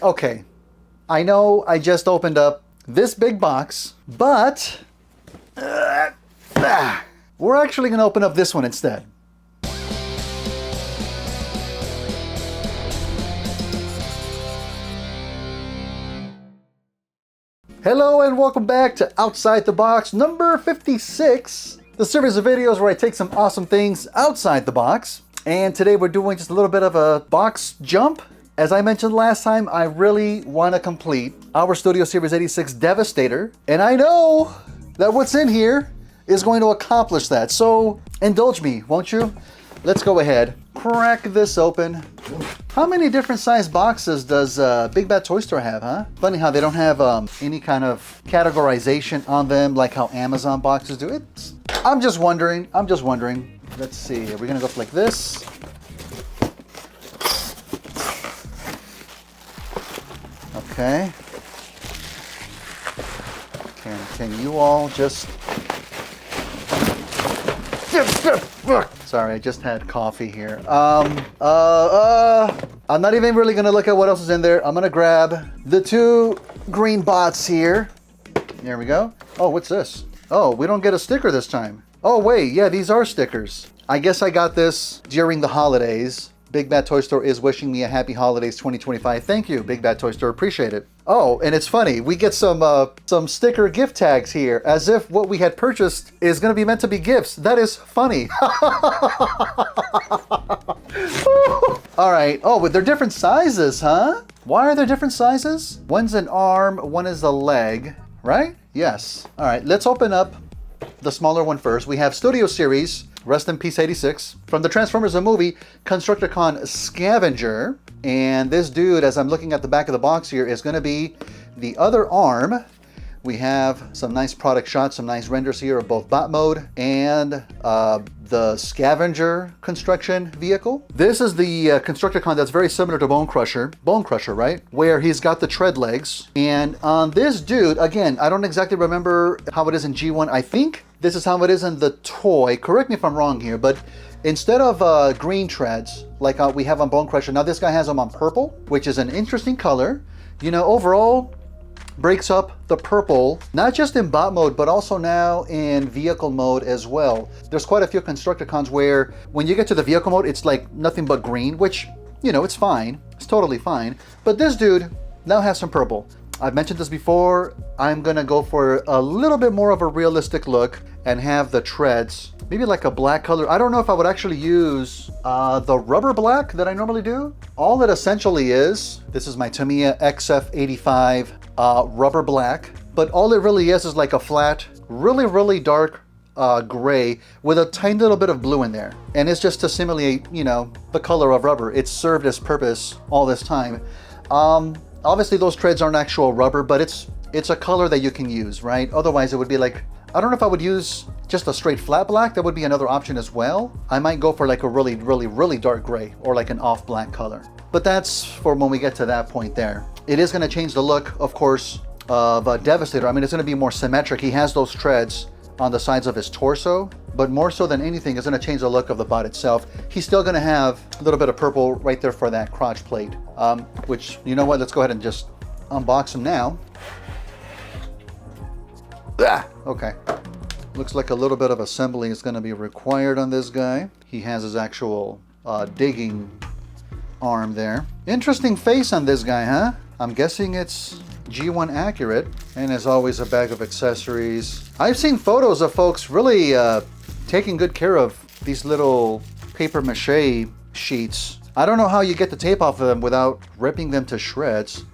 Okay, I know I just opened up this big box, but we're actually going to open up this one instead. Hello and welcome back to Outside the Box number 56, the series of videos where I take some awesome things outside the box. And today we're doing just a little bit of a box jump. As I mentioned last time, I really want to complete our Studio Series 86 Devastator. And I know that what's in here is going to accomplish that. So indulge me, won't you? Let's go ahead, crack this open. How many different size boxes does Big Bad Toy Store have, huh? Funny how they don't have any kind of categorization on them like how Amazon boxes do. I'm just wondering. Let's see, are we gonna go like this? Okay. Can you all just... Sorry, I just had coffee here. I'm not even really gonna look at what else is in there. I'm gonna grab the two green bots here. There we go. Oh, what's this? Oh, we don't get a sticker this time. Oh wait, yeah, these are stickers. I guess I got this during the holidays. Big Bad Toy Store is wishing me a happy holidays 2025. Thank you, Big Bad Toy Store, appreciate it. Oh, and it's funny, we get some sticker gift tags here, as if what we had purchased is gonna be meant to be gifts. That is funny. All right, oh, but they're different sizes, huh? Why are there different sizes? One's an arm, one is a leg, right? Yes. All right, let's open up the smaller one first. We have Studio Series, rest in peace 86, from the Transformers the movie, Contructicon Scavenger. And this dude, as I'm looking at the back of the box here, is going to be the other arm. We have some nice product shots, some nice renders here of both bot mode and the Scavenger construction vehicle. This is the Constructicon that's very similar to Bone Crusher, right? Where he's got the tread legs. And on this dude, again, I don't exactly remember how it is in G1. I think this is how it is in the toy. Correct me if I'm wrong here, but instead of green treads like we have on Bone Crusher, now this guy has them on purple, which is an interesting color. You know, overall, breaks up the purple, not just in bot mode, but also now in vehicle mode as well. There's quite a few Constructicons where when you get to the vehicle mode, it's like nothing but green, which, you know, it's fine. It's totally fine. But this dude now has some purple. I've mentioned this before. I'm gonna go for a little bit more of a realistic look and have the treads, maybe like a black color. I don't know if I would actually use the rubber black that I normally do. All it essentially is, this is my Tamiya XF85 rubber black, but all it really is like a flat, really dark gray with a tiny little bit of blue in there. And it's just to simulate, you know, the color of rubber. It's served its purpose all this time. Obviously those treads aren't actual rubber, but it's a color that you can use, right? Otherwise it would be like, I don't know if I would use just a straight flat black. That would be another option as well. I might go for like a really dark gray or like an off black color. But that's for when we get to that point there. It is going to change the look, of course, of Devastator. I mean, it's going to be more symmetric. He has those treads on the sides of his torso, but more so than anything, it's going to change the look of the bot itself. He's still going to have a little bit of purple right there for that crotch plate, which, you know what, let's go ahead and just unbox him now. Okay. Looks like a little bit of assembly is going to be required on this guy. He has his actual digging arm there. Interesting face on this guy, huh? I'm guessing it's G1 accurate. And as always, a bag of accessories. I've seen photos of folks really taking good care of these little paper mache sheets. I don't know how you get the tape off of them without ripping them to shreds.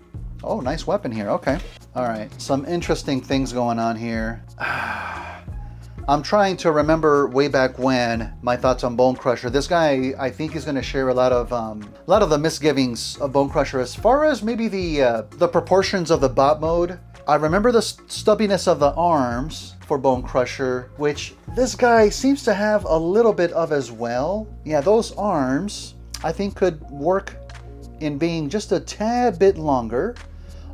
Oh, nice weapon here. Okay. All right. Some interesting things going on here. I'm trying to remember way back when my thoughts on Bone Crusher. This guy, I think, is going to share a lot of the misgivings of Bone Crusher as far as maybe the proportions of the bot mode. I remember the stubbiness of the arms for Bone Crusher, which this guy seems to have a little bit of as well. Yeah, those arms I think could work in being just a tad bit longer.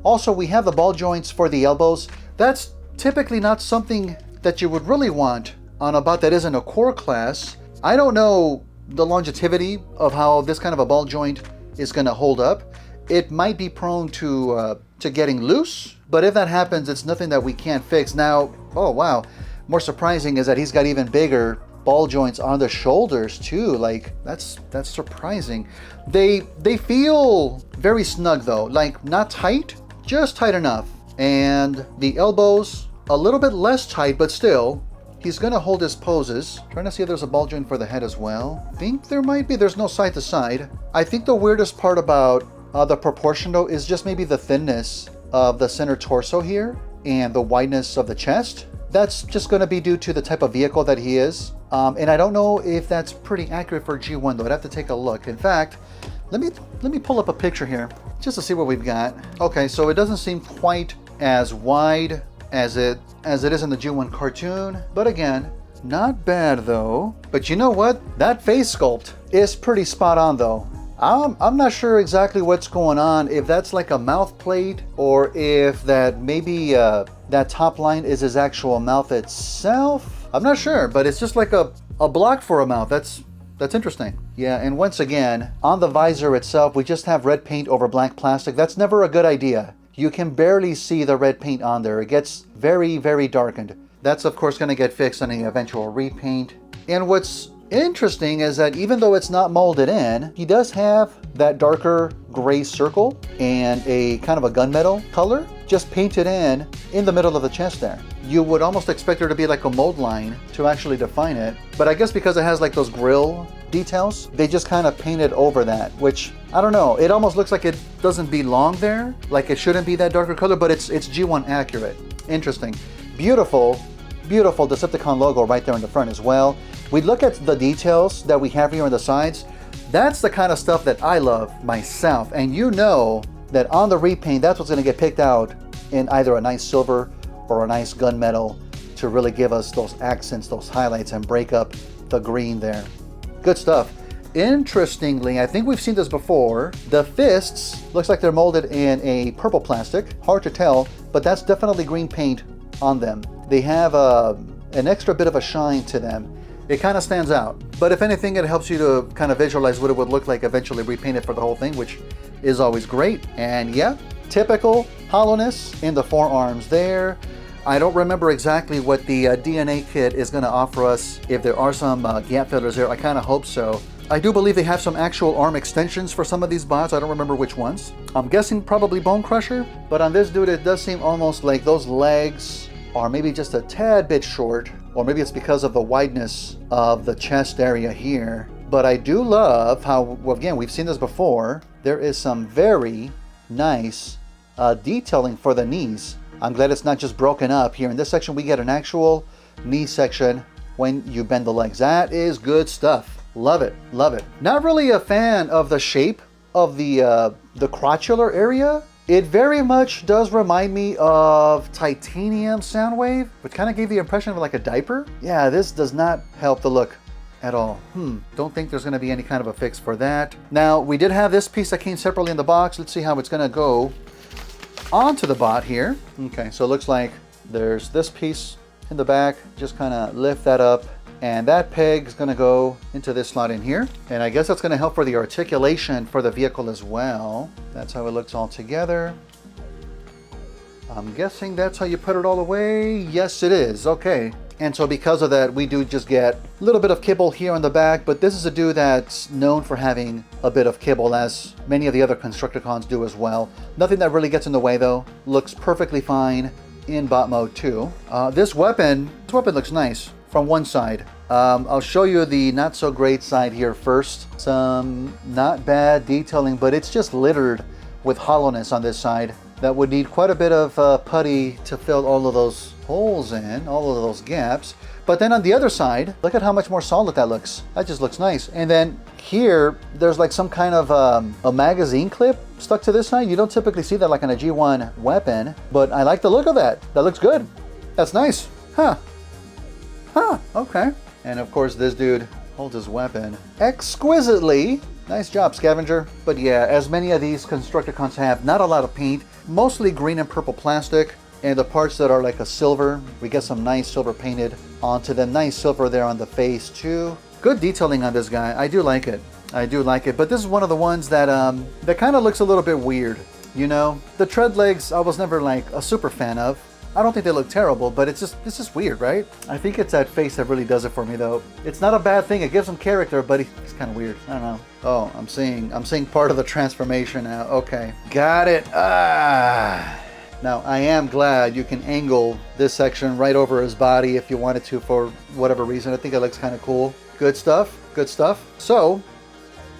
Also, we have the ball joints for the elbows. That's typically not something that you would really want on a bot that isn't a core class. I don't know the longevity of how this kind of a ball joint is going to hold up. it might be prone to getting loose. But if that happens, it's nothing that we can't fix. Now, oh wow, more surprising is that he's got even bigger ball joints on the shoulders too. Like that's surprising. They feel very snug though, like not tight, just tight enough. And the elbows a little bit less tight, but still he's gonna hold his poses. Trying to see if there's a ball joint for the head as well. I think there might be. There's no side to side. I think the weirdest part about the proportion though is just maybe the thinness of the center torso here and the wideness of the chest. That's just going to be due to the type of vehicle that he is. And I don't know if that's pretty accurate for G1 though. I'd have to take a look. In fact, let me pull up a picture here just to see what we've got. Okay, so it doesn't seem quite as wide as it is in the G1 cartoon. But again, not bad though. But you know what? That face sculpt is pretty spot on though. I'm not sure exactly what's going on, if that's like a mouth plate or if that maybe that top line is his actual mouth itself. I'm not sure, but it's just like a block for a mouth. That's interesting. Yeah, and once again, on the visor itself, we just have red paint over black plastic. That's never a good idea. You can barely see the red paint on there. It gets very, very darkened. That's of course going to get fixed on the eventual repaint. And what's interesting is that even though it's not molded in, he does have that darker gray circle and a kind of a gunmetal color just painted in the middle of the chest there. You would almost expect there to be like a mold line to actually define it, but I guess because it has like those grill details, they just kind of painted over that, which I don't know, it almost looks like it doesn't belong there, like it shouldn't be that darker color, but it's G1 accurate. Interesting. Beautiful Decepticon logo right there in the front as well. We look at the details that we have here on the sides. That's the kind of stuff that I love myself. And you know that on the repaint, that's what's going to get picked out in either a nice silver or a nice gunmetal to really give us those accents, those highlights, and break up the green there. Good stuff. Interestingly, I think we've seen this before. The fists looks like they're molded in a purple plastic. Hard to tell, but that's definitely green paint on them. They have an extra bit of a shine to them. It kind of stands out. But if anything, it helps you to kind of visualize what it would look like eventually repainted for the whole thing, which is always great. And yeah, typical hollowness in the forearms there. I don't remember exactly what the DNA kit is going to offer us. If there are some gap fillers there, I kind of hope so. I do believe they have some actual arm extensions for some of these bots. I don't remember which ones. I'm guessing probably Bone Crusher, but on this dude, it does seem almost like those legs are maybe just a tad bit short, or maybe it's because of the wideness of the chest area here. But I do love how, well, again, we've seen this before. There is some very nice detailing for the knees. I'm glad it's not just broken up here. In this section, we get an actual knee section when you bend the legs. That is good stuff. Love it, love it. Not really a fan of the shape of the crotchular area. It very much does remind me of Titanium Soundwave, which kind of gave the impression of like a diaper. Yeah, this does not help the look at all. Don't think there's going to be any kind of a fix for that. Now, we did have this piece that came separately in the box. Let's see how it's going to go onto the bot here. Okay, so it looks like there's this piece in the back. Just kind of lift that up. And that peg is going to go into this slot in here. And I guess that's going to help for the articulation for the vehicle as well. That's how it looks all together. I'm guessing that's how you put it all away. Yes, it is. Okay. And so because of that, we do just get a little bit of kibble here on the back. But this is a dude that's known for having a bit of kibble, as many of the other Constructicons do as well. Nothing that really gets in the way, though. Looks perfectly fine in bot mode, too. This weapon looks nice from one side. I'll show you the not so great side here first. Some not bad detailing, but it's just littered with hollowness on this side. That would need quite a bit of putty to fill all of those holes in, all of those gaps. But then on the other side, look at how much more solid that looks. That just looks nice. And then here, there's like some kind of a magazine clip stuck to this side. You don't typically see that like on a G1 weapon, but I like the look of that. That looks good. That's nice. Huh, okay. And of course, this dude holds his weapon exquisitely. Nice job, Scavenger. But yeah, as many of these Constructicons have, not a lot of paint, mostly green and purple plastic. And the parts that are like a silver, we get some nice silver painted onto them. Nice silver there on the face too. Good detailing on this guy. I do like it. I do like it, but this is one of the ones that that kind of looks a little bit weird. You know, the tread legs I was never like a super fan of. I don't think they look terrible, but it's just weird, right? I think it's that face that really does it for me, though. It's not a bad thing. It gives him character, but he's kind of weird. I don't know. Oh, I'm seeing part of the transformation now. Okay, got it. Now I am glad you can angle this section right over his body if you wanted to for whatever reason. I think it looks kind of cool. Good stuff. Good stuff. So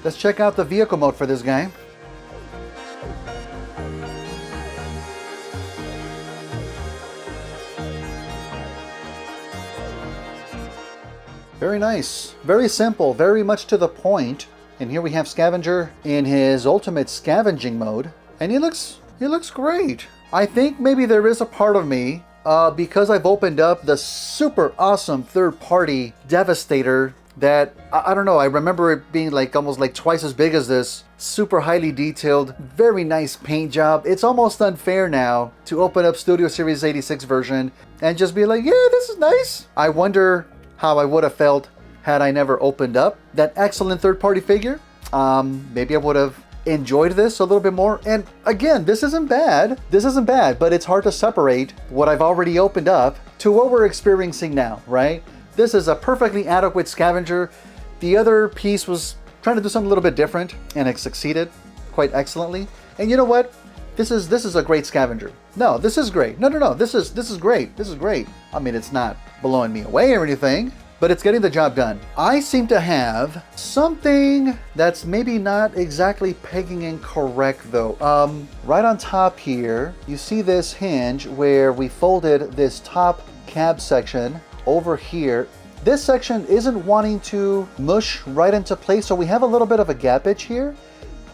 let's check out the vehicle mode for this guy. Very nice, very simple, very much to the point. And here we have Scavenger in his ultimate scavenging mode, and he looks great. I think maybe there is a part of me, because I've opened up the super awesome third-party Devastator that, I don't know, I remember it being like almost like twice as big as this, super highly detailed, very nice paint job. It's almost unfair now to open up Studio Series 86 version and just be like, yeah, this is nice. I wonder how I would have felt had I never opened up that excellent third-party figure. Maybe I would have enjoyed this a little bit more. And again, this isn't bad. This isn't bad, but it's hard to separate what I've already opened up to what we're experiencing now, right? This is a perfectly adequate Scavenger. The other piece was trying to do something a little bit different, and it succeeded quite excellently. And you know what? This is a great Scavenger. No, this is great. No. This is great. This is great. I mean, it's not blowing me away or anything, but it's getting the job done. I seem to have something that's maybe not exactly pegging in correct though. Right on top here, you see this hinge where we folded this top cab section over here. This section isn't wanting to mush right into place, so we have a little bit of a gappage here.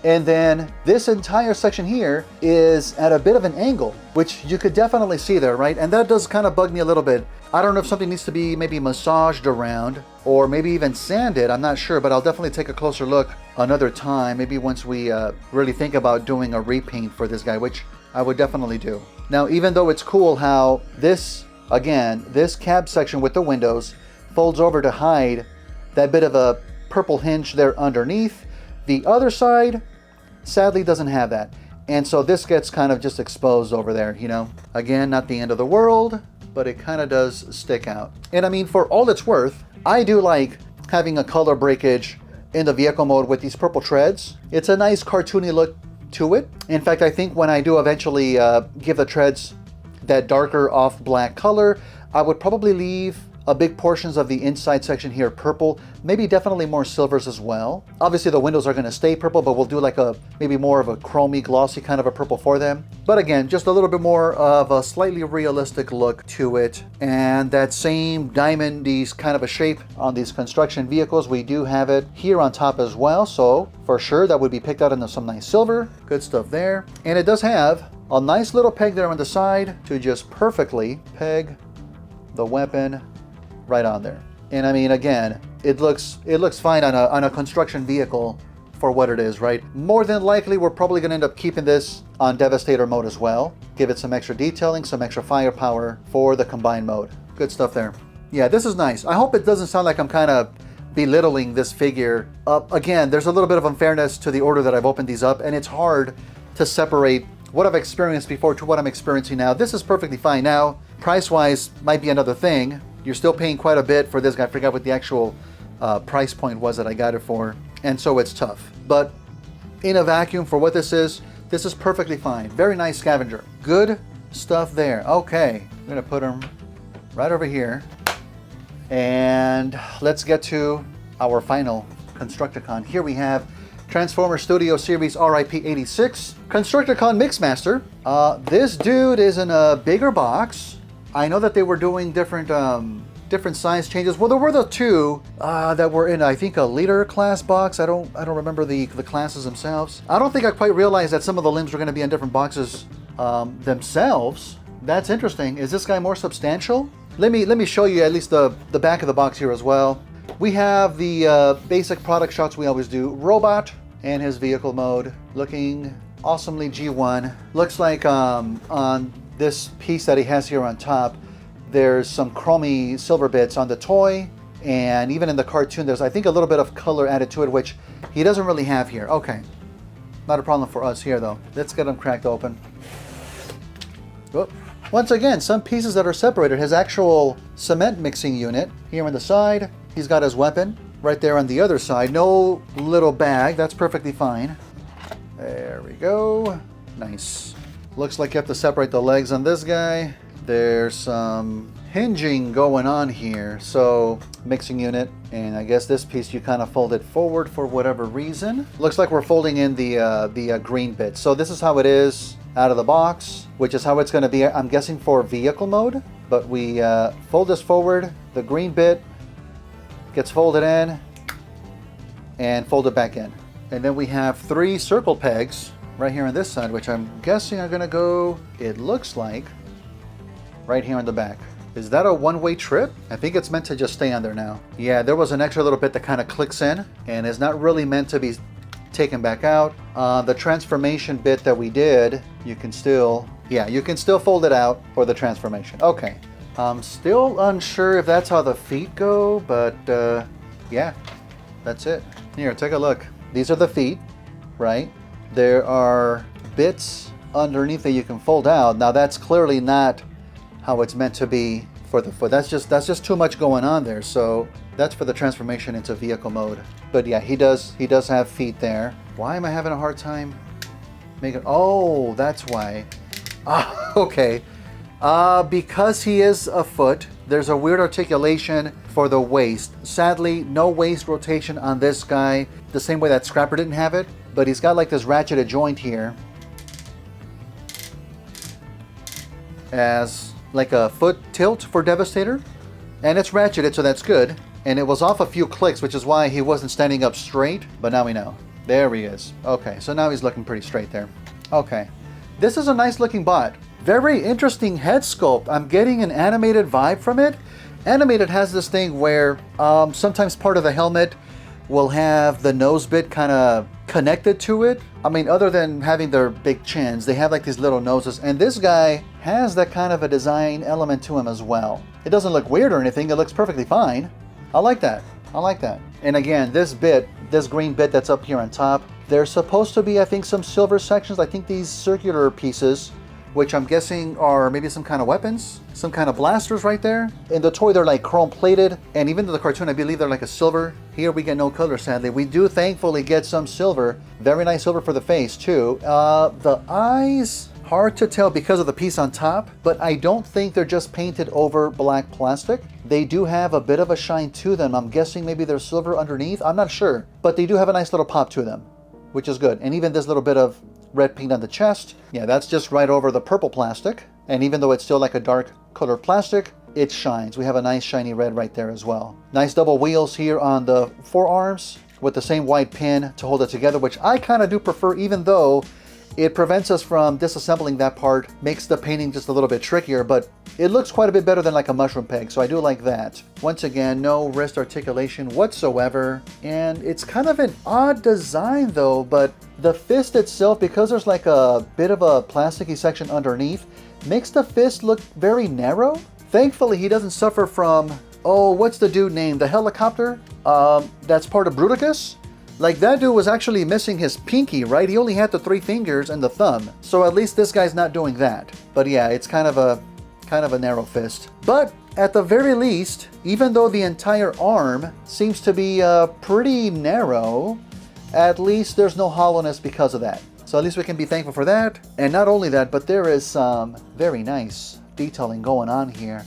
And then this entire section here is at a bit of an angle, which you could definitely see there, right? And that does kind of bug me a little bit. I don't know if something needs to be maybe massaged around or maybe even sanded. I'm not sure, but I'll definitely take a closer look another time. Maybe once we really think about doing a repaint for this guy, which I would definitely do. Now, even though it's cool how this, again, this cab section with the windows folds over to hide that bit of a purple hinge there underneath, the other side sadly doesn't have that. And so this gets kind of just exposed over there, you know. Again, not the end of the world, but it kind of does stick out. And I mean, for all it's worth, I do like having a color breakage in the vehicle mode with these purple treads. It's a nice cartoony look to it. In fact, I think when I do eventually give the treads that darker off black color, I would probably leave a big portions of the inside section here purple, maybe definitely more silvers as well. Obviously the windows are going to stay purple, but we'll do like a maybe more of a chromy glossy kind of a purple for them. But again, just a little bit more of a slightly realistic look to it, and that same diamondy kind of a shape on these construction vehicles, we do have it here on top as well. So for sure that would be picked out into some nice silver. Good stuff there. And it does have a nice little peg there on the side to just perfectly peg the weapon right on there. And I mean, again, it looks fine on a construction vehicle for what it is, right? More than likely, we're probably going to end up keeping this on Devastator mode as well. Give it some extra detailing, some extra firepower for the combined mode. Good stuff there. Yeah, this is nice. I hope it doesn't sound like I'm kind of belittling this figure. Again, there's a little bit of unfairness to the order that I've opened these up, and it's hard to separate what I've experienced before to what I'm experiencing now. This is perfectly fine now. Price-wise, might be another thing. You're still paying quite a bit for this guy. I forgot what the actual price point was that I got it for, and so it's tough. But in a vacuum for what this is perfectly fine. Very nice Scavenger. Good stuff there. Okay, I'm gonna put him right over here, and let's get to our final Constructicon. Here we have Transformer Studio Series RIP 86 Constructicon Mixmaster. This dude is in a bigger box. I know that they were doing different size changes. Well, there were the two that were in, I think, a leader class box. I don't remember the classes themselves. I don't think I quite realized that some of the limbs were going to be in different boxes themselves. That's interesting. Is this guy more substantial? Let me show you at least the back of the box here as well. We have the basic product shots we always do. Robot and his vehicle mode, looking awesomely G1. Looks like on this piece that he has here on top, there's some chromy silver bits on the toy, and even in the cartoon there's, I think, a little bit of color added to it, which He doesn't really have here. Okay. Not a problem for us here, though. Let's get him cracked open. Whoop. Once again, some pieces that are separated. His actual cement mixing unit here on the side. He's got his weapon right there on the other side. No little bag. That's perfectly fine. There we go. Nice. Looks like you have to separate the legs on this guy. There's some hinging going on here. So, mixing unit. And I guess this piece you kind of fold it forward for whatever reason. Looks like we're folding in the green bit. So this is how it is out of the box, which is how it's going to be, I'm guessing, for vehicle mode. But we fold this forward. The green bit gets folded in and folded back in. And then we have 3 circle pegs right here on this side, which I'm guessing are going to go, it looks like, right here on the back. Is that a one-way trip? I think it's meant to just stay on there now. Yeah, there was an extra little bit that kind of clicks in and is not really meant to be taken back out. The transformation bit that we did, you can still fold it out for the transformation. Okay. I'm still unsure if that's how the feet go, but yeah, that's it. Here, take a look. These are the feet, right? There are bits underneath that you can fold out. Now that's clearly not how it's meant to be for the foot. That's just too much going on there. So that's for the transformation into vehicle mode. But yeah, he does have feet there. Why am I having a hard time making? Oh, that's why. Okay. Because he is a foot, there's a weird articulation for the waist. Sadly, no waist rotation on this guy, the same way that Scrapper didn't have it, but he's got like this ratcheted joint here as like a foot tilt for Devastator, and it's ratcheted, so that's good. And it was off a few clicks, which is why he wasn't standing up straight, but now we know. There he is. Okay, so now he's looking pretty straight there. Okay, this is a nice looking bot. Very interesting head sculpt. I'm getting an animated vibe from it. Animated has this thing where sometimes part of the helmet will have the nose bit kind of connected to it. I mean, other than having their big chins, they have like these little noses, and this guy has that kind of a design element to him as well. It doesn't look weird or anything. It looks perfectly fine. I like that. I like that. And again, this green bit that's up here on top, there's supposed to be, I think, some silver sections. I think these circular pieces, which I'm guessing are maybe some kind of weapons, some kind of blasters right there. In the toy, they're like chrome plated, and even in the cartoon, I believe they're like a silver. Here we get no color, sadly. We do thankfully get some silver. Very nice silver for the face too. The eyes, hard to tell because of the piece on top, but I don't think they're just painted over black plastic. They do have a bit of a shine to them. I'm guessing maybe they're silver underneath. I'm not sure, but they do have a nice little pop to them, which is good. And even this little bit of red paint on the chest, yeah, that's just right over the purple plastic. And even though it's still like a dark colored plastic, it shines. We have a nice shiny red right there as well. Nice double wheels here on the forearms with the same white pin to hold it together, which I kind of do prefer, even though it prevents us from disassembling that part, makes the painting just a little bit trickier, but it looks quite a bit better than like a mushroom peg, so I do like that. Once again, no wrist articulation whatsoever, and it's kind of an odd design though, but the fist itself, because there's like a bit of a plasticky section underneath, makes the fist look very narrow. Thankfully, he doesn't suffer from, oh, what's the dude named? The helicopter? That's part of Bruticus? Like, that dude was actually missing his pinky, right? He only had the 3 fingers and the thumb. So at least this guy's not doing that. But yeah, it's kind of a narrow fist. But at the very least, even though the entire arm seems to be pretty narrow, at least there's no hollowness because of that. So at least we can be thankful for that. And not only that, but there is some very nice detailing going on here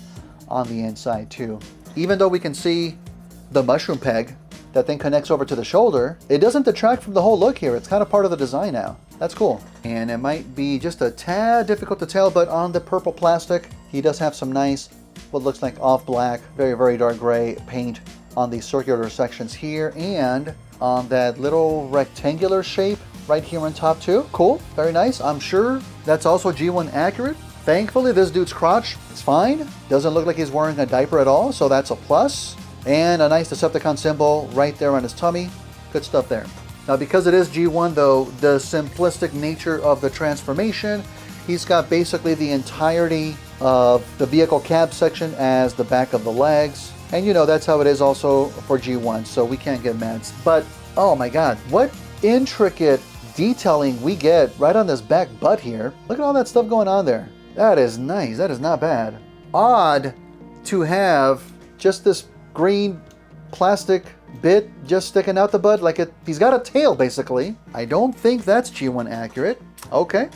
on the inside too. Even though we can see the mushroom peg that then connects over to the shoulder, it doesn't detract from the whole look here. It's kind of part of the design now. That's cool. And it might be just a tad difficult to tell, but on the purple plastic, he does have some nice, what looks like off black, very, very dark gray paint on the circular sections here, and on that little rectangular shape right here on top too. Cool, very nice. I'm sure that's also G1 accurate. Thankfully, this dude's crotch is fine. Doesn't look like he's wearing a diaper at all, so that's a plus. And a nice Decepticon symbol right there on his tummy. Good stuff there. Now, because it is G1 though, the simplistic nature of the transformation, he's got basically the entirety of the vehicle cab section as the back of the legs. And you know, that's how it is also for G1, so we can't get mad. But Oh my God, what intricate detailing we get right on this back butt here. Look at all that stuff going on there. That is nice. That is not bad. Odd to have just this green plastic bit just sticking out the butt like he's got a tail basically. I don't think that's G1 accurate. Okay,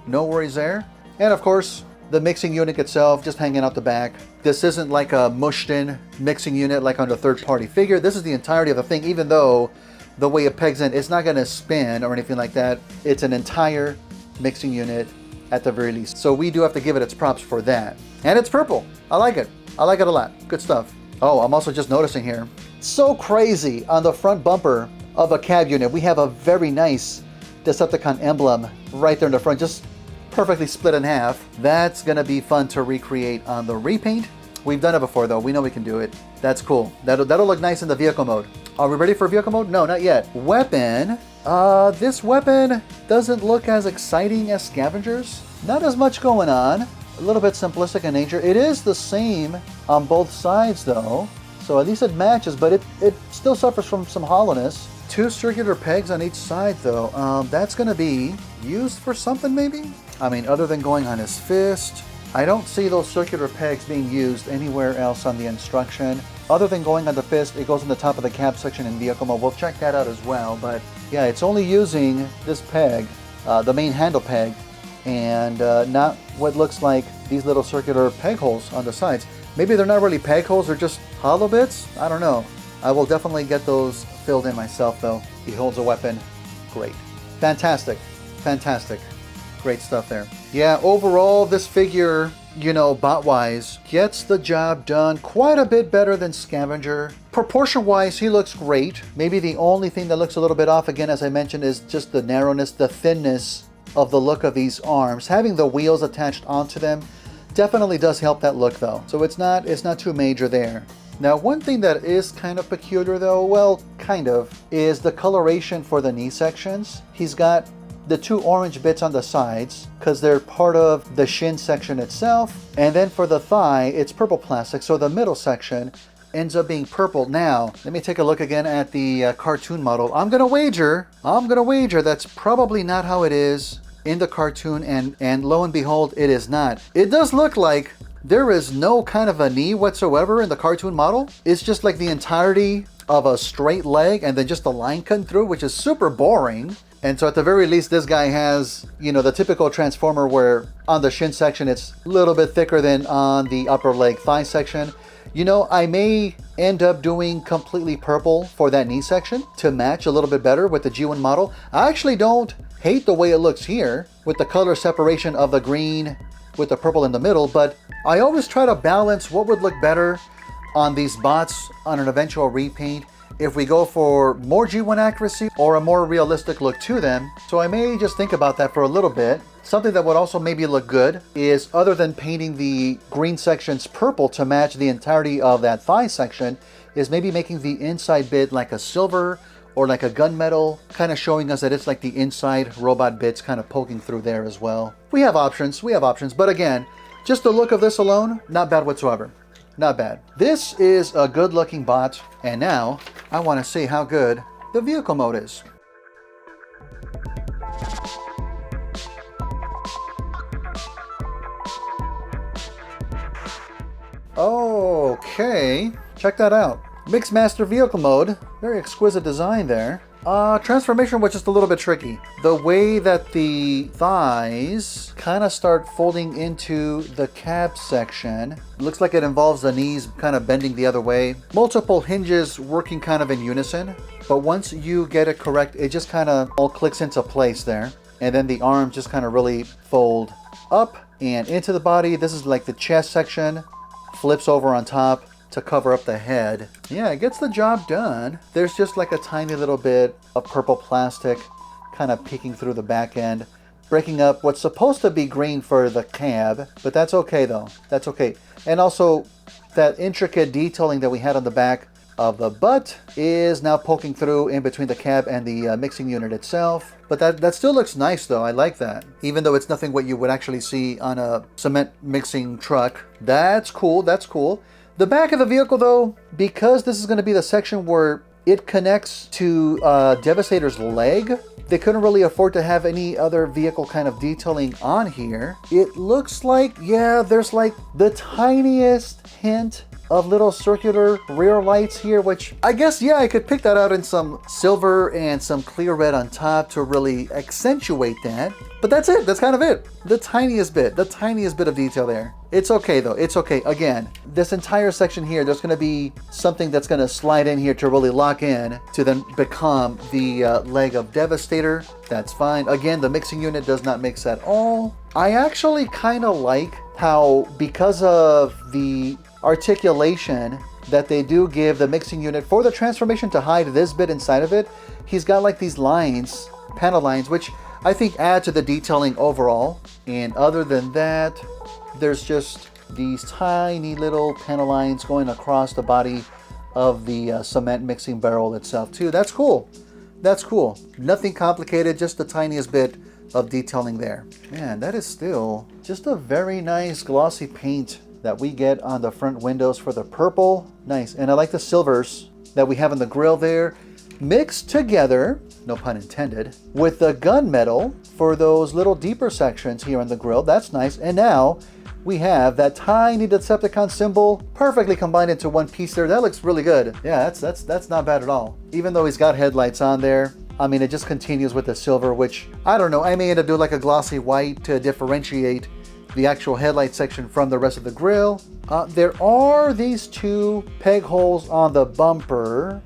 no worries there. And of course, the mixing unit itself just hanging out the back. This isn't like a mushed in mixing unit like on the third-party figure. This is the entirety of the thing, even though the way it pegs in, it's not going to spin or anything like that. It's an entire mixing unit at the very least. So we do have to give it its props for that. And it's purple. I like it. I like it a lot. Good stuff. Oh, I'm also just noticing here. So crazy on the front bumper of a cab unit. We have a very nice Decepticon emblem right there in the front. Just perfectly split in half. That's gonna be fun to recreate on the repaint. We've done it before though. We know we can do it. That's cool. That'll look nice in the vehicle mode. Are we ready for vehicle mode? No, not yet. Weapon. This weapon doesn't look as exciting as Scavenger's. Not as much going on. A little bit simplistic in nature. It is the same on both sides though. So at least it matches, but it still suffers from some hollowness. 2 circular pegs on each side though. That's gonna be used for something maybe? I mean, other than going on his fist. I don't see those circular pegs being used anywhere else on the instruction. Other than going on the fist, it goes on the top of the cab section in vehicle mode. We'll check that out as well. But yeah, it's only using this peg, the main handle peg, and not what looks like these little circular peg holes on the sides. Maybe they're not really peg holes, they're just hollow bits? I don't know. I will definitely get those filled in myself though. He holds a weapon. Great. Fantastic. Fantastic. Great stuff there. Yeah, overall, this figure, you know, bot-wise, gets the job done quite a bit better than Scavenger. Proportion-wise, he looks great. Maybe the only thing that looks a little bit off, again, as I mentioned, is just the narrowness, the thinness of the look of these arms. Having the wheels attached onto them definitely does help that look, though. So it's not too major there. Now, one thing that is kind of peculiar, though, well, kind of, is the coloration for the knee sections. He's got the 2 orange bits on the sides because they're part of the shin section itself, and then for the thigh it's purple plastic, so the middle section ends up being purple. Now let me take a look again at the cartoon model. I'm gonna wager that's probably not how it is in the cartoon, and lo and behold, it is not. It does look like there is no kind of a knee whatsoever in the cartoon model. It's just like the entirety of a straight leg and then just a line cutting through, which is super boring. And so at the very least, this guy has, you know, the typical Transformer where on the shin section, it's a little bit thicker than on the upper leg thigh section. You know, I may end up doing completely purple for that knee section to match a little bit better with the G1 model. I actually don't hate the way it looks here with the color separation of the green with the purple in the middle, but I always try to balance what would look better on these bots on an eventual repaint, if we go for more G1 accuracy or a more realistic look to them. So I may just think about that for a little bit. Something that would also maybe look good is, other than painting the green sections purple to match the entirety of that thigh section, is maybe making the inside bit like a silver or like a gunmetal, kind of showing us that it's like the inside robot bits kind of poking through there as well. We have options, but again, just the look of this alone, not bad whatsoever. Not bad. This is a good looking bot, and now I want to see how good the vehicle mode is. Okay, check that out. Mixmaster vehicle mode, very exquisite design there. Transformation was just a little bit tricky. The way that the thighs kind of start folding into the cab section, looks like it involves the knees kind of bending the other way. Multiple hinges working kind of in unison, but once you get it correct, it just kind of all clicks into place there. And then the arms just kind of really fold up and into the body. This is like the chest section, flips over on top to cover up the head. Yeah, it gets the job done. There's just like a tiny little bit of purple plastic kind of peeking through the back end, breaking up what's supposed to be green for the cab, but that's okay though. That's okay. And also that intricate detailing that we had on the back of the butt is now poking through in between the cab and the mixing unit itself. But that still looks nice though. I like that. Even though it's nothing what you would actually see on a cement mixing truck. That's cool. That's cool. The back of the vehicle though, because this is going to be the section where it connects to Devastator's leg. They couldn't really afford to have any other vehicle kind of detailing on here. It looks like, yeah, there's like the tiniest hint of little circular rear lights here, which I guess, yeah, I could pick that out in some silver and some clear red on top to really accentuate that. But that's it. That's kind of it. The tiniest bit of detail there. It's okay though. It's okay. Again, this entire section here, there's going to be something that's going to slide in here to really lock in to then become the leg of Devastator. That's fine. Again, the mixing unit does not mix at all. I actually kind of like how, because of the articulation that they do give the mixing unit for the transformation to hide this bit inside of it, he's got like these lines, panel lines, which I think add to the detailing overall. And other than that, there's just these tiny little panel lines going across the body of the cement mixing barrel itself too. That's cool. That's cool. Nothing complicated, just the tiniest bit of detailing there. Man, that is still just a very nice glossy paint that we get on the front windows for the purple. Nice. And I like the silvers that we have on the grill there, mixed together, no pun intended, with the gunmetal for those little deeper sections here on the grill. That's nice. And now we have that tiny Decepticon symbol perfectly combined into one piece there. That looks really good. Yeah, that's not bad at all. Even though he's got headlights on there, I mean, it just continues with the silver, which, I don't know, I may end up doing like a glossy white to differentiate the actual headlight section from the rest of the grill. There are these two peg holes on the bumper.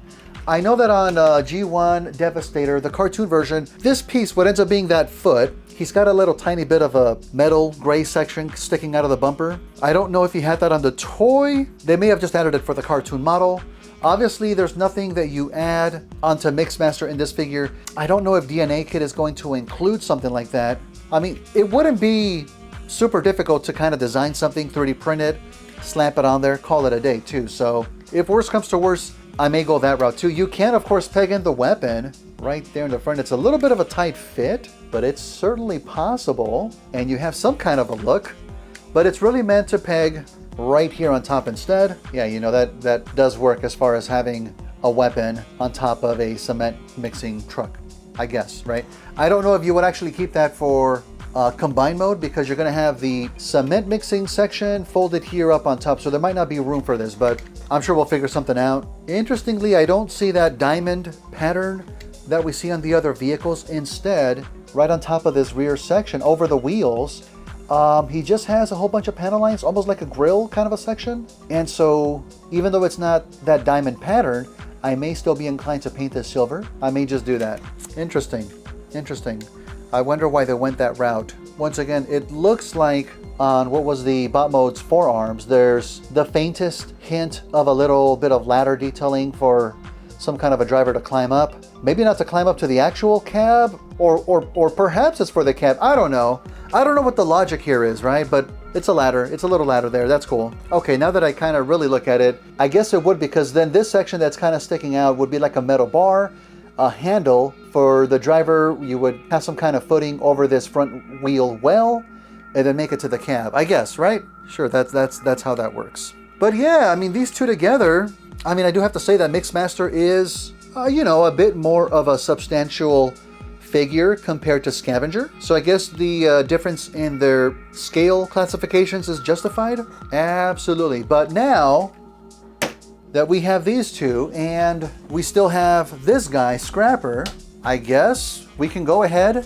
I know that on G1 Devastator, the cartoon version, this piece, what ends up being that foot, he's got a little tiny bit of a metal gray section sticking out of the bumper. I don't know if he had that on the toy. They may have just added it for the cartoon model. Obviously, there's nothing that you add onto Mixmaster in this figure. I don't know if DNA Kit is going to include something like that. I mean, it wouldn't be super difficult to kind of design something, 3D print it, slap it on there, call it a day too. So if worse comes to worse, I may go that route too. You can, of course, peg in the weapon right there in the front. It's a little bit of a tight fit, but it's certainly possible. And you have some kind of a look, but it's really meant to peg right here on top instead. Yeah, you know, that does work as far as having a weapon on top of a cement mixing truck, I guess, right? I don't know if you would actually keep that for combined mode, because you're going to have the cement mixing section folded here up on top, so there might not be room for this, but I'm sure we'll figure something out. Interestingly, I don't see that diamond pattern that we see on the other vehicles. Instead, right on top of this rear section over the wheels, he just has a whole bunch of panel lines, almost like a grill kind of a section. And so even though it's not that diamond pattern, I may still be inclined to paint this silver. I may just do that. Interesting. I wonder why they went that route. Once again, it looks like on what was the Bot Mode's forearms, there's the faintest hint of a little bit of ladder detailing for some kind of a driver to climb up. Maybe not to climb up to the actual cab, or perhaps it's for the cab. I don't know. I don't know what the logic here is, right? But it's a ladder. It's a little ladder there. That's cool. Okay, now that I kind of really look at it, I guess it would, because then this section that's kind of sticking out would be like a metal bar, a handle for the driver. You would have some kind of footing over this front wheel well, and then make it to the cab, I guess, right? Sure, that's how that works. But yeah, I mean, these two together, I mean, I do have to say that Mixmaster is, you know, a bit more of a substantial figure compared to Scavenger. So I guess the difference in their scale classifications is justified. Absolutely. But now that we have these two and we still have this guy, Scrapper, I guess we can go ahead,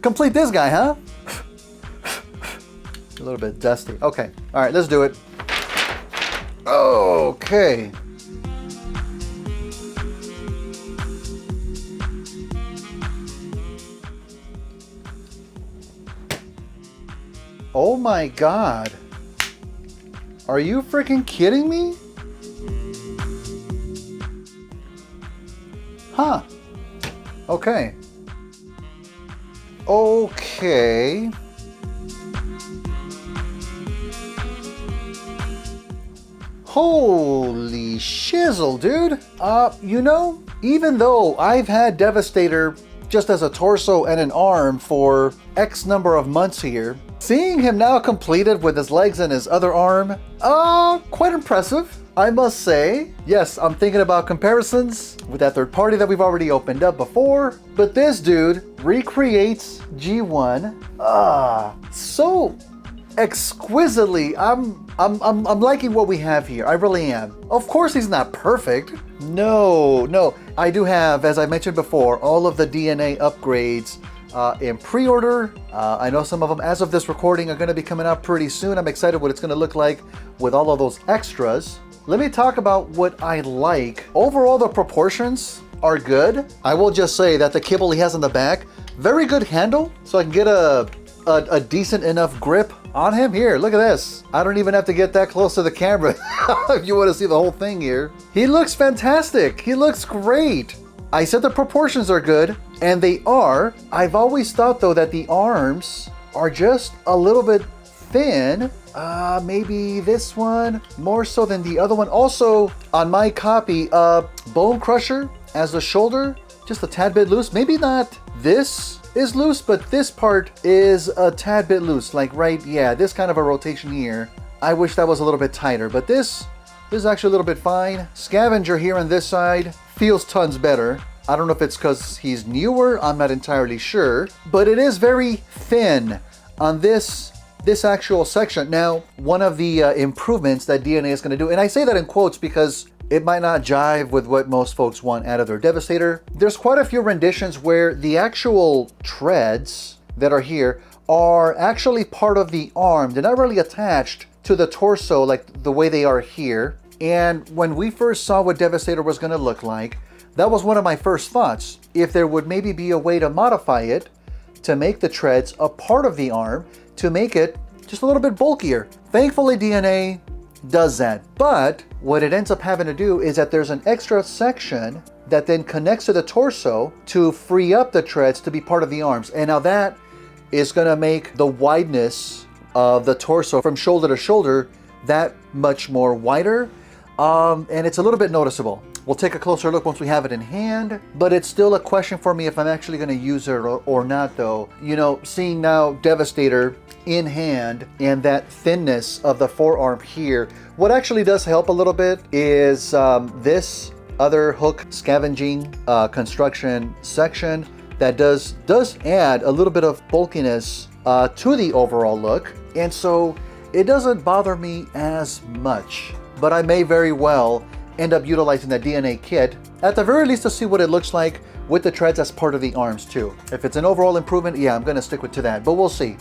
complete this guy, huh? A little bit dusty. Okay. All right, let's do it. Okay. Oh my God. Are you freaking kidding me? Huh. Okay. Okay. Holy shizzle, dude. You know, even though I've had Devastator just as a torso and an arm for X number of months here, seeing him now completed with his legs and his other arm, quite impressive. I must say, yes, I'm thinking about comparisons with that third party that we've already opened up before, but this dude recreates G1 so exquisitely. I'm liking what we have here. I really am. Of course he's not perfect. No. I do have, as I mentioned before, all of the DNA upgrades in pre-order. I know some of them, as of this recording, are going to be coming out pretty soon. I'm excited what it's going to look like with all of those extras. Let me talk about what I like. Overall, the proportions are good. I will just say that the kibble he has in the back, very good handle, so I can get a decent enough grip on him. Here, look at this. I don't even have to get that close to the camera if you want to see the whole thing here. He looks fantastic. He looks great. I said the proportions are good, and they are. I've always thought, though, that the arms are just a little bit thin. Maybe this one more so than the other one. Also, on my copy, Bone Crusher as the shoulder, just a tad bit loose. Maybe not this is loose, but this part is a tad bit loose. Like this kind of a rotation here. I wish that was a little bit tighter, but this is actually a little bit fine. Scavenger here on this side feels tons better. I don't know if it's because he's newer, I'm not entirely sure, but it is very thin on this actual section. Now, one of the improvements that DNA is going to do, and I say that in quotes because it might not jive with what most folks want out of their Devastator. There's quite a few renditions where the actual treads that are here are actually part of the arm. They're not really attached to the torso like the way they are here. And when we first saw what Devastator was going to look like, that was one of my first thoughts. If there would maybe be a way to modify it to make the treads a part of the arm, to make it just a little bit bulkier. Thankfully, DNA does that. But what it ends up having to do is that there's an extra section that then connects to the torso to free up the treads to be part of the arms. And now that is going to make the wideness of the torso from shoulder to shoulder that much more wider. And it's a little bit noticeable. We'll take a closer look once we have it in hand, but it's still a question for me if I'm actually going to use it or not, though. You know, seeing now Devastator in hand and that thinness of the forearm here, what actually does help a little bit is this other hook scavenging construction section that does add a little bit of bulkiness to the overall look, and so it doesn't bother me as much. But I may very well end up utilizing that DNA kit, at the very least, to see what it looks like with the treads as part of the arms too. If it's an overall improvement, yeah, I'm gonna stick to that, but we'll see.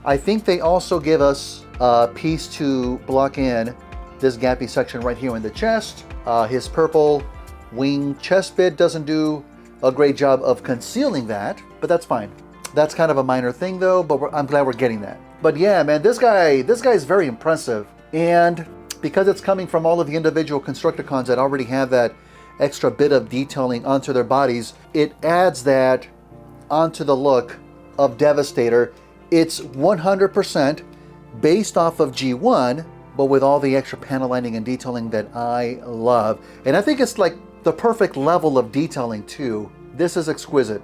I think they also give us a piece to block in this gappy section right here in the chest. His purple wing chest bit doesn't do a great job of concealing that, but that's fine. That's kind of a minor thing though, but I'm glad we're getting that. But yeah, man, this guy is very impressive. And because it's coming from all of the individual Contructicons that already have that extra bit of detailing onto their bodies, it adds that onto the look of Devastator. It's 100% based off of G1, but with all the extra panel lining and detailing that I love. And I think it's like the perfect level of detailing too. This is exquisite.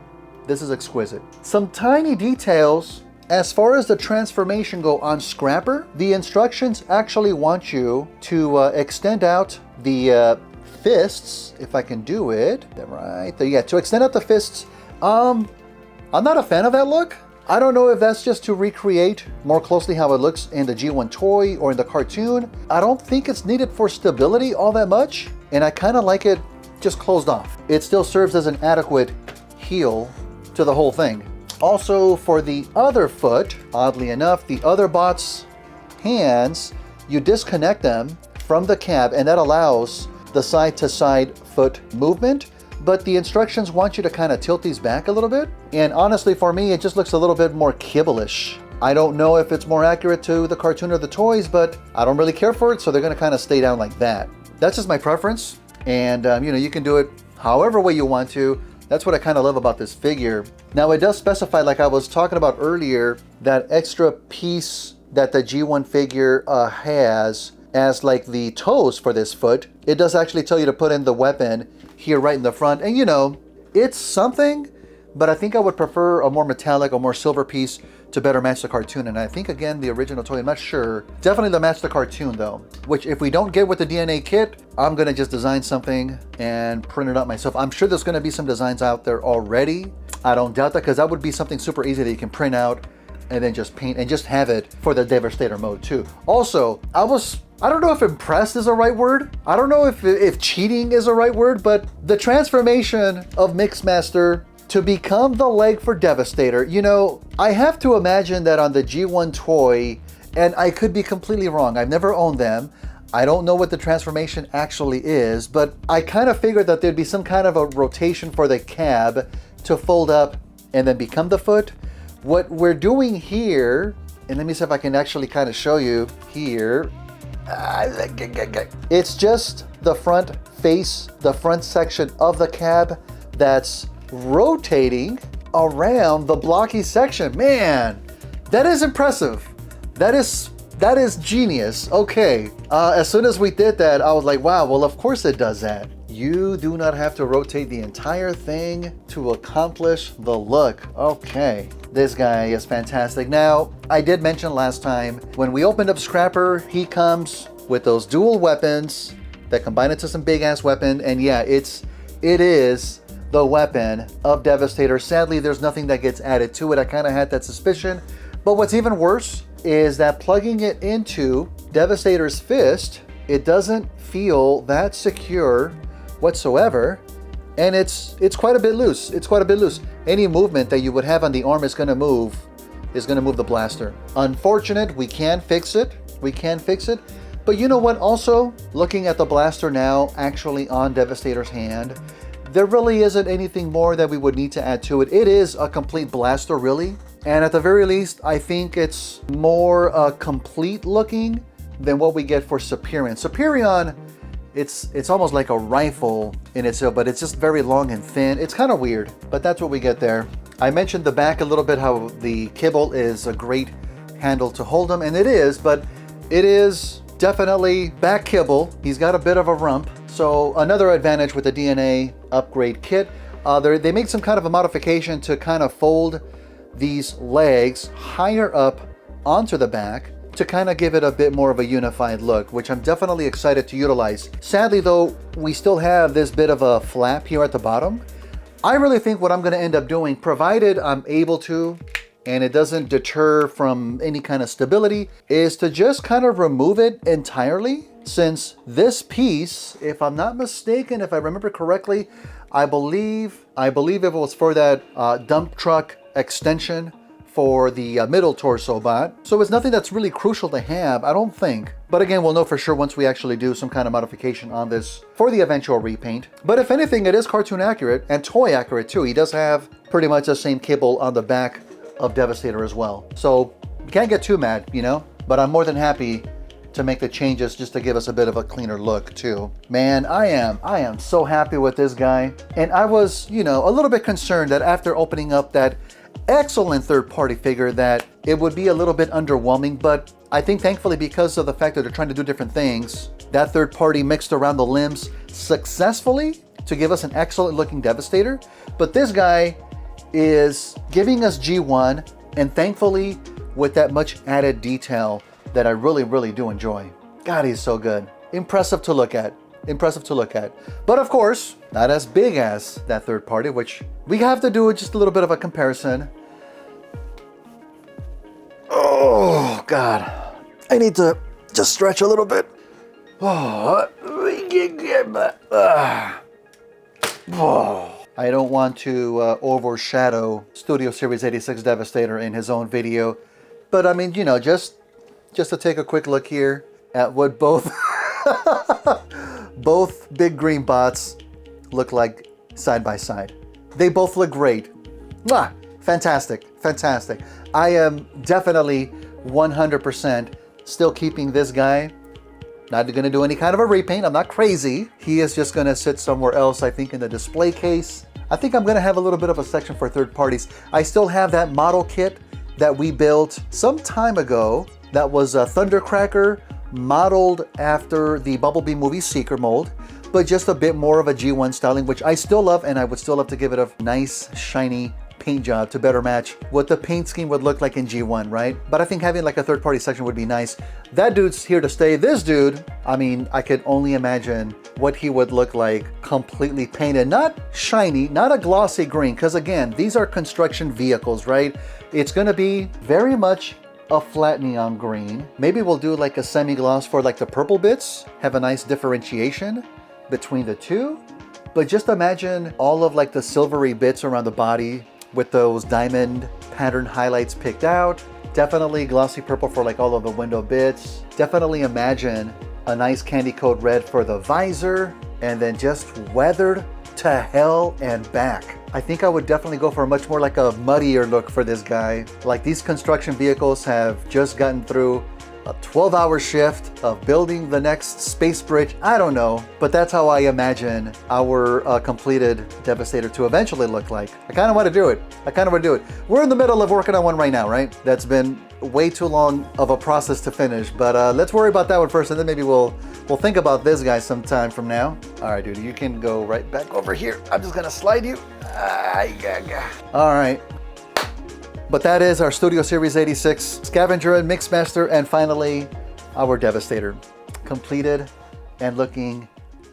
Some tiny details. As far as the transformation go on Scrapper, the instructions actually want you to extend out the fists, if I can do it. Right there, yeah, to extend out the fists. I'm not a fan of that look. I don't know if that's just to recreate more closely how it looks in the G1 toy or in the cartoon. I don't think it's needed for stability all that much, and I kind of like it just closed off. It still serves as an adequate heel to the whole thing. Also, for the other foot, oddly enough, the other bot's hands, you disconnect them from the cab, and that allows the side-to-side foot movement. But the instructions want you to kind of tilt these back a little bit. And honestly, for me, it just looks a little bit more kibbleish. I don't know if it's more accurate to the cartoon or the toys, but I don't really care for it, so they're going to kind of stay down like that. That's just my preference. And, you know, you can do it however way you want to. That's what I kind of love about this figure. Now, it does specify, like I was talking about earlier, that extra piece that the G1 figure has as like the toes for this foot. It does actually tell you to put in the weapon here right in the front. And you know, it's something, but I think I would prefer a more metallic, a more silver piece to better match the cartoon. And I think, again, the original toy, I'm not sure. Definitely to match the cartoon, though, which if we don't get with the DNA kit, I'm going to just design something and print it up myself. I'm sure there's going to be some designs out there already. I don't doubt that, because that would be something super easy that you can print out and then just paint and just have it for the Devastator mode, too. Also, I don't know if impressed is the right word. I don't know if cheating is the right word, but the transformation of Mixmaster to become the leg for Devastator, you know, I have to imagine that on the G1 toy, and I could be completely wrong, I've never owned them, I don't know what the transformation actually is, but I kind of figured that there'd be some kind of a rotation for the cab to fold up and then become the foot. What we're doing here, and let me see if I can actually kind of show you here, it's just the front face, the front section of the cab that's rotating around the blocky section. Man, that is impressive. That is genius. Okay, as soon as we did that, I was like, wow, well, of course it does that. You do not have to rotate the entire thing to accomplish the look. Okay, this guy is fantastic. Now, I did mention last time, when we opened up Scrapper, he comes with those dual weapons that combine into some big ass weapon. And yeah, it is the weapon of Devastator. Sadly, there's nothing that gets added to it. I kind of had that suspicion. But what's even worse is that plugging it into Devastator's fist, it doesn't feel that secure whatsoever, and it's quite a bit loose. It's quite a bit loose. Any movement that you would have on the arm is going to move the blaster. Unfortunate. We can fix it. We can fix it. But you know what? Also, looking at the blaster now, actually on Devastator's hand, there really isn't anything more that we would need to add to it. It is a complete blaster, really. And at the very least, I think it's more complete looking than what we get for Superion. Superion, it's almost like a rifle in itself, but it's just very long and thin. It's kind of weird, but that's what we get there. I mentioned the back a little bit, how the kibble is a great handle to hold them, and it is, but it is definitely back kibble. He's got a bit of a rump. So another advantage with the DNA upgrade kit, they made some kind of a modification to kind of fold these legs higher up onto the back to kind of give it a bit more of a unified look, which I'm definitely excited to utilize. Sadly though, we still have this bit of a flap here at the bottom. I really think what I'm going to end up doing, provided I'm able to, and it doesn't deter from any kind of stability, is to just kind of remove it entirely, since this piece, if I'm not mistaken, if I remember correctly, I believe it was for that dump truck extension for the middle torso bot. So it's nothing that's really crucial to have, I don't think. But again, we'll know for sure once we actually do some kind of modification on this for the eventual repaint. But if anything, it is cartoon accurate and toy accurate too. He does have pretty much the same kibble on the back of Devastator as well. So you can't get too mad, you know? But I'm more than happy to make the changes just to give us a bit of a cleaner look too. Man, I am so happy with this guy. And I was, you know, a little bit concerned that after opening up that excellent third-party figure that it would be a little bit underwhelming, but I think thankfully, because of the fact that they're trying to do different things, that third party mixed around the limbs successfully to give us an excellent looking Devastator. But this guy is giving us G1, and thankfully with that much added detail that I really, really do enjoy. God, he's so good. Impressive to look at. Impressive to look at. But of course, not as big as that third party, which we have to do just a little bit of a comparison. Oh, God. I need to just stretch a little bit. Oh. I don't want to overshadow Studio Series 86 Devastator in his own video. But I mean, you know, just to take a quick look here at what both both big green bots look like side by side. They both look great. Mwah! Fantastic, fantastic. I am definitely 100% still keeping this guy. Not gonna do any kind of a repaint, I'm not crazy. He is just gonna sit somewhere else, I think in the display case. I think I'm gonna have a little bit of a section for third parties. I still have that model kit that we built some time ago. That was a Thundercracker modeled after the Bumblebee movie Seeker mold, but just a bit more of a G1 styling, which I still love, and I would still love to give it a nice, shiny paint job to better match what the paint scheme would look like in G1, right? But I think having like a third-party section would be nice. That dude's here to stay. This dude, I mean, I could only imagine what he would look like completely painted. Not shiny, not a glossy green, because again, these are construction vehicles, right? It's gonna be very much a flat neon green. Maybe we'll do like a semi-gloss for like the purple bits, have a nice differentiation between the two. But just imagine all of like the silvery bits around the body with those diamond pattern highlights picked out. Definitely glossy purple for like all of the window bits. Definitely imagine a nice candy coat red for the visor, and then just weathered to hell and back. I think I would definitely go for a much more like a muddier look for this guy. Like these construction vehicles have just gotten through a 12-hour shift of building the next space bridge. I don't know, but that's how I imagine our completed Devastator to eventually look like. I kind of want to do it. I kind of want to do it. We're in the middle of working on one right now, right? That's been way too long of a process to finish, but let's worry about that one first, and then maybe we'll think about this guy sometime from now. All right, dude, you can go right back over here. I'm just gonna slide you. All right. But that is our Studio Series 86 Scavenger and Mixmaster, and finally our Devastator, completed and looking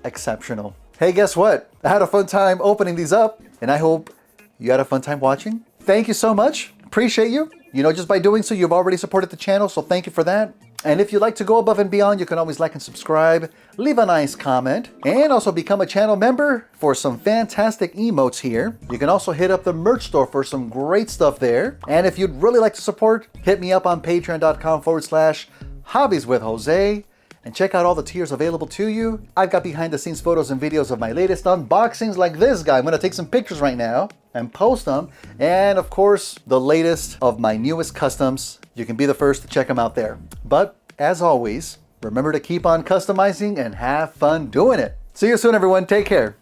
exceptional. Hey, guess what? I had a fun time opening these up, and I hope you had a fun time watching. Thank you so much. Appreciate you. You know, just by doing so, you've already supported the channel, so thank you for that. And if you'd like to go above and beyond, you can always like and subscribe, leave a nice comment, and also become a channel member for some fantastic emotes here. You can also hit up the merch store for some great stuff there. And if you'd really like to support, hit me up on patreon.com/hobbieswithjose and check out all the tiers available to you. I've got behind the scenes photos and videos of my latest unboxings like this guy. I'm gonna take some pictures right now and post them. And of course, the latest of my newest customs. You can be the first to check them out there. But as always, remember to keep on customizing and have fun doing it. See you soon, everyone. Take care.